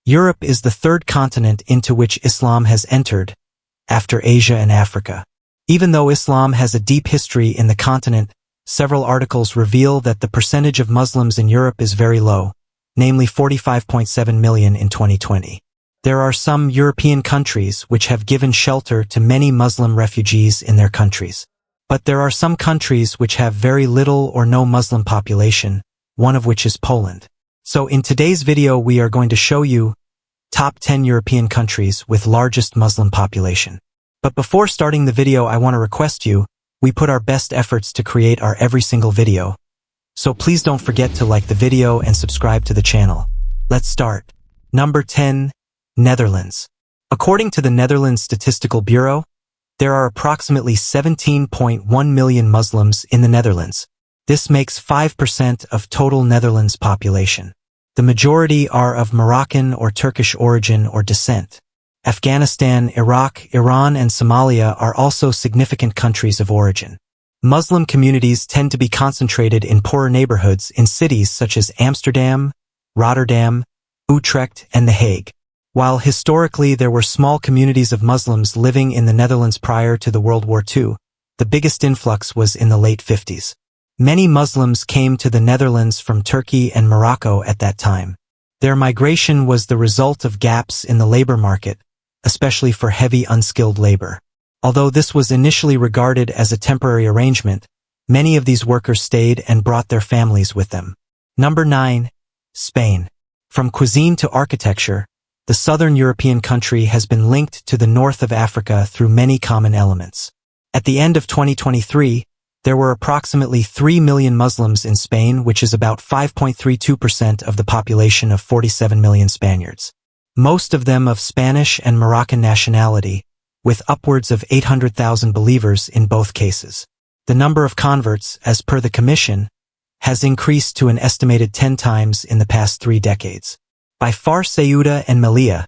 Europe is the third continent into which Islam has entered, after Asia and Africa. Even though Islam has a deep history in the continent, several articles reveal that the percentage of Muslims in Europe is very low, namely 45.7 million in 2020. There are some European countries which have given shelter to many Muslim refugees in their countries. But there are some countries which have very little or no Muslim population, one of which is Poland. So in today's video we are going to show you top 10 European countries with largest Muslim population. But before starting the video, I want to request you, we put our best efforts to create our every single video. So please don't forget to like the video and subscribe to the channel. Let's start. Number 10. Netherlands. According to the Netherlands Statistical Bureau, there are approximately 17.1 million Muslims in the Netherlands. This makes 5% of total Netherlands population. The majority are of Moroccan or Turkish origin or descent. Afghanistan, Iraq, Iran, and Somalia are also significant countries of origin. Muslim communities tend to be concentrated in poorer neighborhoods in cities such as Amsterdam, Rotterdam, Utrecht, and The Hague. While historically there were small communities of Muslims living in the Netherlands prior to the World War II, the biggest influx was in the late 50s. Many Muslims came to the Netherlands from Turkey and Morocco at that time. Their migration was the result of gaps in the labor market, especially for heavy unskilled labor. Although this was initially regarded as a temporary arrangement, many of these workers stayed and brought their families with them. Number 9. Spain. From cuisine to architecture, the southern European country has been linked to the north of Africa through many common elements. At the end of 2023, there were approximately 3 million Muslims in Spain, which is about 5.32% of the population of 47 million Spaniards. Most of them of Spanish and Moroccan nationality, with upwards of 800,000 believers in both cases. The number of converts, as per the Commission, has increased to an estimated 10 times in the past 3 decades. By far, Ceuta and Melilla,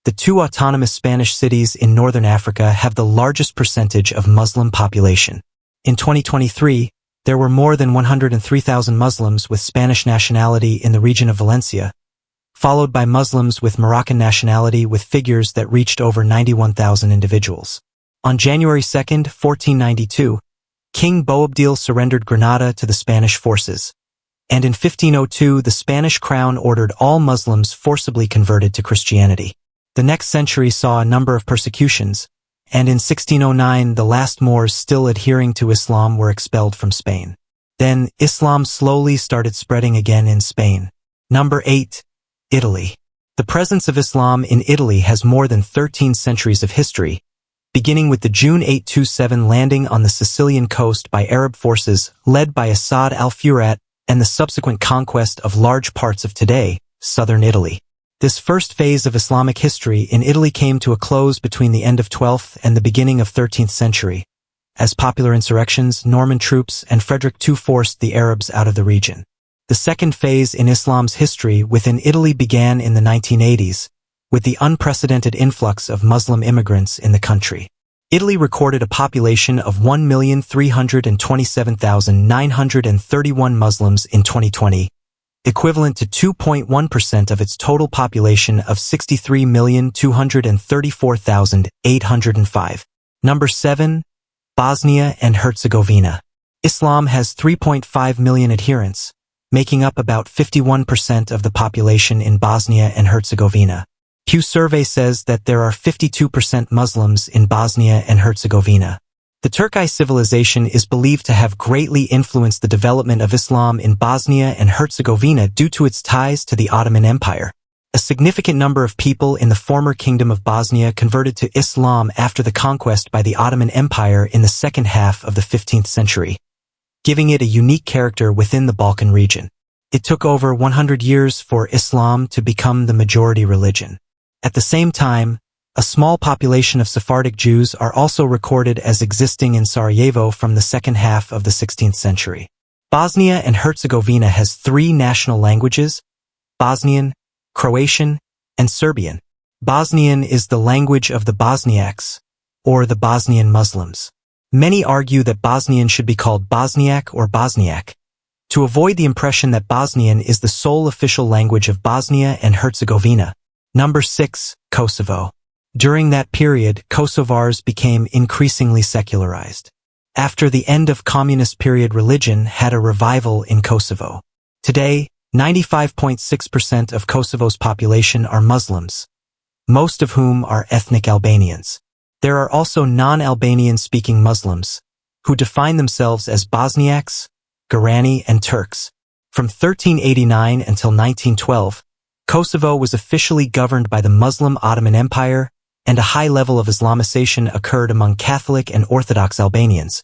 the two autonomous Spanish cities in northern Africa, have the largest percentage of Muslim population. In 2023, there were more than 103,000 Muslims with Spanish nationality in the region of Valencia, followed by Muslims with Moroccan nationality with figures that reached over 91,000 individuals. On January 2, 1492, King Boabdil surrendered Granada to the Spanish forces, and in 1502 the Spanish crown ordered all Muslims forcibly converted to Christianity. The next century saw a number of persecutions, and in 1609 the last Moors still adhering to Islam were expelled from Spain. Then, Islam slowly started spreading again in Spain. Number 8. Italy. The presence of Islam in Italy has more than 13 centuries of history, beginning with the June 827 landing on the Sicilian coast by Arab forces led by Asad al-Furat and the subsequent conquest of large parts of today, southern Italy. This first phase of Islamic history in Italy came to a close between the end of 12th and the beginning of 13th century, as popular insurrections, Norman troops, and Frederick II forced the Arabs out of the region. The second phase in Islam's history within Italy began in the 1980s, with the unprecedented influx of Muslim immigrants in the country. Italy recorded a population of 1,327,931 Muslims in 2020, equivalent to 2.1% of its total population of 63,234,805. Number 7. Bosnia and Herzegovina. Islam has 3.5 million adherents, making up about 51% of the population in Bosnia and Herzegovina. Pew survey says that there are 52% Muslims in Bosnia and Herzegovina. The Turkic civilization is believed to have greatly influenced the development of Islam in Bosnia and Herzegovina due to its ties to the Ottoman Empire. A significant number of people in the former Kingdom of Bosnia converted to Islam after the conquest by the Ottoman Empire in the second half of the 15th century, giving it a unique character within the Balkan region. It took over 100 years for Islam to become the majority religion. At the same time, a small population of Sephardic Jews are also recorded as existing in Sarajevo from the second half of the 16th century. Bosnia and Herzegovina has 3 national languages: Bosnian, Croatian, and Serbian. Bosnian is the language of the Bosniaks, or the Bosnian Muslims. Many argue that Bosnian should be called Bosniak or Bosniak, to avoid the impression that Bosnian is the sole official language of Bosnia and Herzegovina. Number 6. Kosovo. During that period, Kosovars became increasingly secularized. After the end of communist period, religion had a revival in Kosovo. Today, 95.6% of Kosovo's population are Muslims, most of whom are ethnic Albanians. There are also non-Albanian-speaking Muslims, who define themselves as Bosniaks, Gorani, and Turks. From 1389 until 1912, Kosovo was officially governed by the Muslim Ottoman Empire, and a high level of Islamization occurred among Catholic and Orthodox Albanians,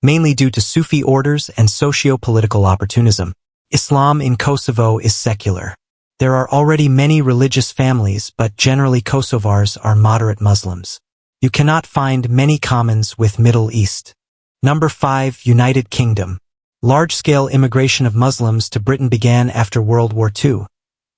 mainly due to Sufi orders and socio-political opportunism. Islam in Kosovo is secular. There are already many religious families, but generally Kosovars are moderate Muslims. You cannot find many commons with Middle East. Number 5. United Kingdom. Large-scale immigration of Muslims to Britain began after World War II,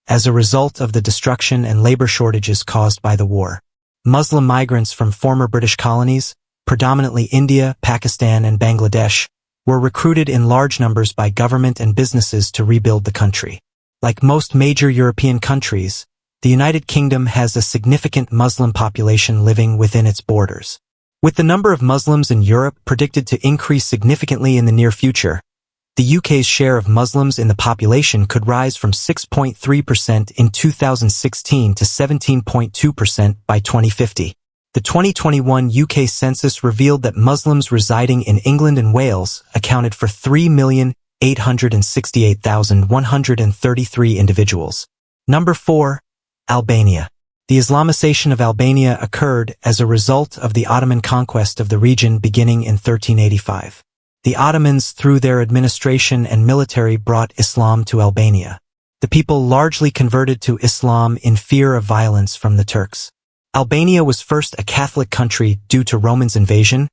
as a result of the destruction and labor shortages caused by the war. Muslim migrants from former British colonies, predominantly India, Pakistan, and Bangladesh, were recruited in large numbers by government and businesses to rebuild the country. Like most major European countries, the United Kingdom has a significant Muslim population living within its borders. With the number of Muslims in Europe predicted to increase significantly in the near future, the UK's share of Muslims in the population could rise from 6.3% in 2016 to 17.2% by 2050. The 2021 UK census revealed that Muslims residing in England and Wales accounted for 3,868,133 individuals. Number 4. Albania. The Islamization of Albania occurred as a result of the Ottoman conquest of the region beginning in 1385. The Ottomans, through their administration and military, brought Islam to Albania. The people largely converted to Islam in fear of violence from the Turks. Albania was first a Catholic country due to Romans' invasion,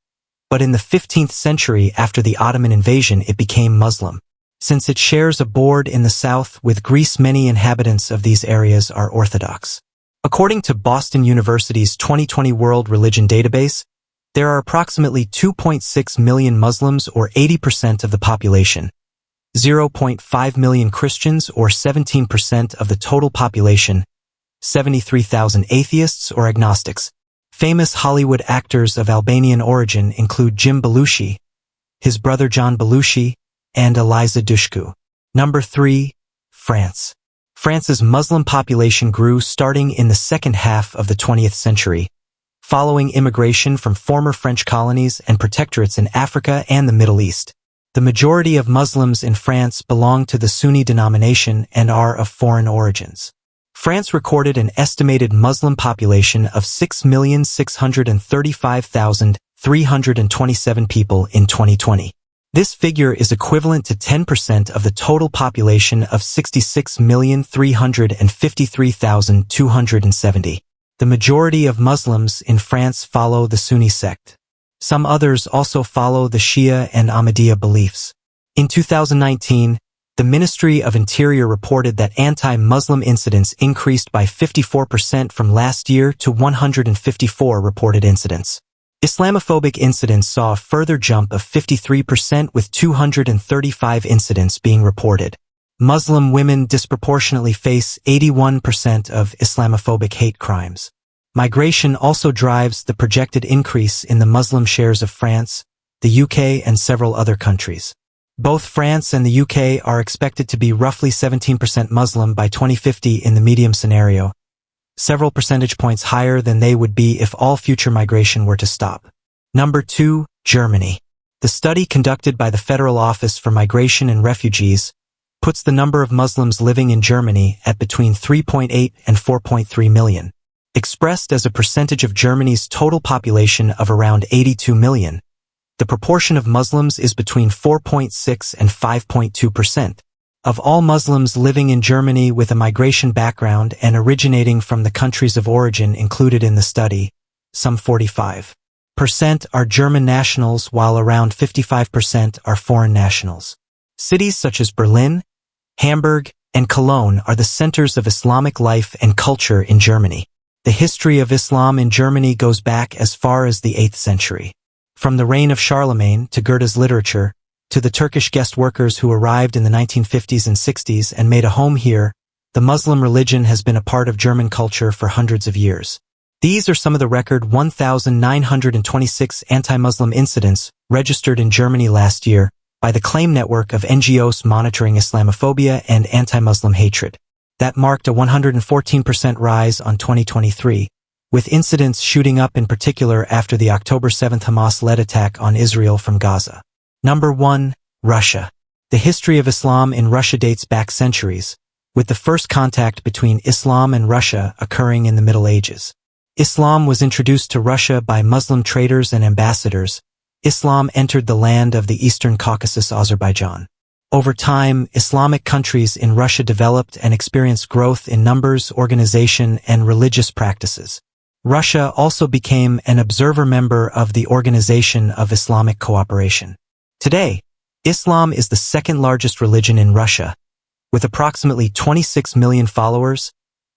but in the 15th century after the Ottoman invasion it became Muslim. Since it shares a border in the south with Greece, many inhabitants of these areas are Orthodox. According to Boston University's 2020 World Religion Database, there are approximately 2.6 million Muslims, or 80% of the population, 0.5 million Christians, or 17% of the total population, 73,000 atheists or agnostics. Famous Hollywood actors of Albanian origin include Jim Belushi, his brother John Belushi, and Eliza Dushku. Number 3. France. France's Muslim population grew starting in the second half of the 20th century, following immigration from former French colonies and protectorates in Africa and the Middle East. The majority of Muslims in France belong to the Sunni denomination and are of foreign origins. France recorded an estimated Muslim population of 6,635,327 people in 2020. This figure is equivalent to 10% of the total population of 66,353,270. The majority of Muslims in France follow the Sunni sect. Some others also follow the Shia and Ahmadiyya beliefs. In 2019, the Ministry of Interior reported that anti-Muslim incidents increased by 54% from last year to 154 reported incidents. Islamophobic incidents saw a further jump of 53%, with 235 incidents being reported. Muslim women disproportionately face 81% of Islamophobic hate crimes. Migration also drives the projected increase in the Muslim shares of France, the UK, and several other countries. Both France and the UK are expected to be roughly 17% Muslim by 2050 in the medium scenario, several percentage points higher than they would be if all future migration were to stop. Number 2. Germany. The study conducted by the Federal Office for Migration and Refugees puts the number of Muslims living in Germany at between 3.8 and 4.3 million. Expressed as a percentage of Germany's total population of around 82 million, the proportion of Muslims is between 4.6 and 5.2%. Of all Muslims living in Germany with a migration background and originating from the countries of origin included in the study, some 45% are German nationals, while around 55% are foreign nationals. Cities such as Berlin, Hamburg, and Cologne are the centers of Islamic life and culture in Germany. The history of Islam in Germany goes back as far as the 8th century. From the reign of Charlemagne to Goethe's literature, to the Turkish guest workers who arrived in the 1950s and 60s and made a home here, The Muslim religion has been a part of German culture for hundreds of years. These are some of the record 1,926 anti-Muslim incidents registered in Germany last year by the claim network of NGOs monitoring Islamophobia and anti-Muslim hatred. That marked a 114% rise on 2023, with incidents shooting up in particular after the October 7th Hamas-led attack on Israel from Gaza. Number 1. Russia. The history of Islam in Russia dates back centuries, with the first contact between Islam and Russia occurring in the Middle Ages. Islam was introduced to Russia by Muslim traders and ambassadors. Islam entered the land of the Eastern Caucasus, Azerbaijan. Over time, Islamic countries in Russia developed and experienced growth in numbers, organization, and religious practices. Russia also became an observer member of the Organization of Islamic Cooperation. Today, Islam is the second largest religion in Russia, with approximately 26 million followers,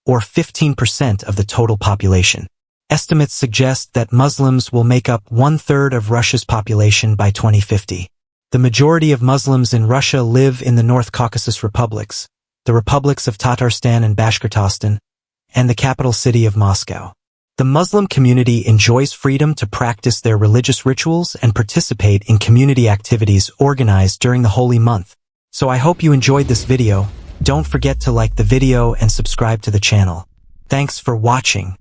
or 15% of the total population. Estimates suggest that Muslims will make up 1/3 of Russia's population by 2050. The majority of Muslims in Russia live in the North Caucasus republics, the republics of Tatarstan and Bashkortostan, and the capital city of Moscow. The Muslim community enjoys freedom to practice their religious rituals and participate in community activities organized during the holy month. So I hope you enjoyed this video. Don't forget to like the video and subscribe to the channel. Thanks for watching.